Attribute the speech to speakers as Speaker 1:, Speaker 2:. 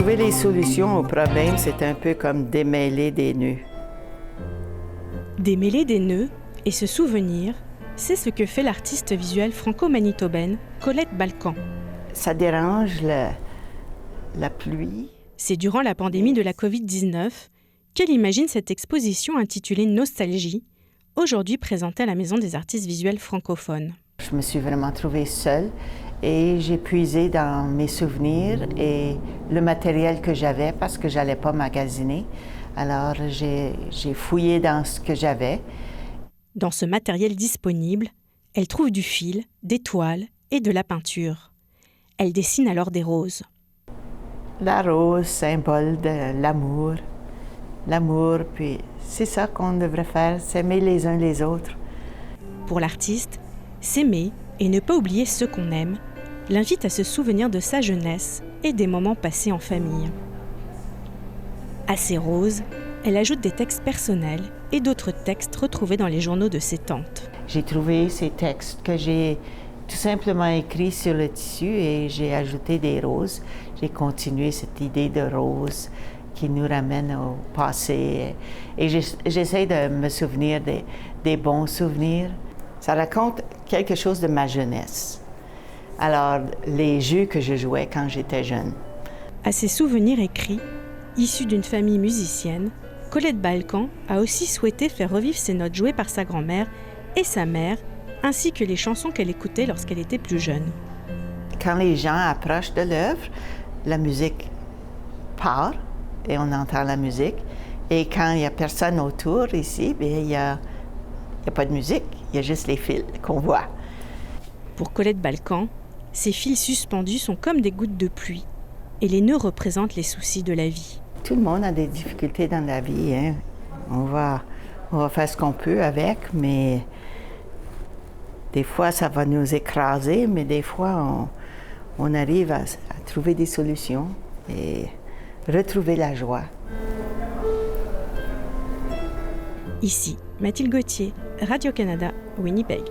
Speaker 1: Trouver les solutions aux problèmes, c'est un peu comme démêler des nœuds.
Speaker 2: Démêler des nœuds et se souvenir, c'est ce que fait l'artiste visuelle franco-manitobaine Colette Balcan.
Speaker 1: Ça dérange la pluie.
Speaker 2: C'est durant la pandémie de la Covid-19 qu'elle imagine cette exposition intitulée Nostalgie, aujourd'hui présentée à la Maison des artistes visuels francophones.
Speaker 1: Je me suis vraiment trouvée seule et j'ai puisé dans mes souvenirs et le matériel que j'avais parce que j'allais pas magasiner. Alors j'ai fouillé dans ce que j'avais.
Speaker 2: Dans ce matériel disponible, elle trouve du fil, des toiles et de la peinture. Elle dessine alors des roses.
Speaker 1: La rose, symbole de l'amour. L'amour, puis c'est ça qu'on devrait faire, s'aimer les uns les autres.
Speaker 2: Pour l'artiste, s'aimer et ne pas oublier ceux qu'on aime l'invite à se souvenir de sa jeunesse et des moments passés en famille. À ces roses, elle ajoute des textes personnels et d'autres textes retrouvés dans les journaux de ses tantes.
Speaker 1: J'ai trouvé ces textes que j'ai tout simplement écrits sur le tissu et j'ai ajouté des roses. J'ai continué cette idée de rose qui nous ramène au passé. Et j'essaie de me souvenir des bons souvenirs. Ça raconte quelque chose de ma jeunesse. Alors, les jeux que je jouais quand j'étais jeune.
Speaker 2: À ces souvenirs écrits, issus d'une famille musicienne, Colette Balcan a aussi souhaité faire revivre ces notes jouées par sa grand-mère et sa mère, ainsi que les chansons qu'elle écoutait lorsqu'elle était plus jeune.
Speaker 1: Quand les gens approchent de l'œuvre, la musique part et on entend la musique. Et quand il n'y a personne autour ici, il n'y a pas de musique, il y a juste les fils qu'on voit.
Speaker 2: Pour Colette Balcan, ces fils suspendus sont comme des gouttes de pluie et les nœuds représentent les soucis de la vie.
Speaker 1: Tout le monde a des difficultés dans la vie, hein. On va faire ce qu'on peut avec, mais des fois ça va nous écraser, mais des fois on arrive à trouver des solutions et retrouver la joie.
Speaker 2: Ici, Mathilde Gauthier, Radio-Canada, Winnipeg.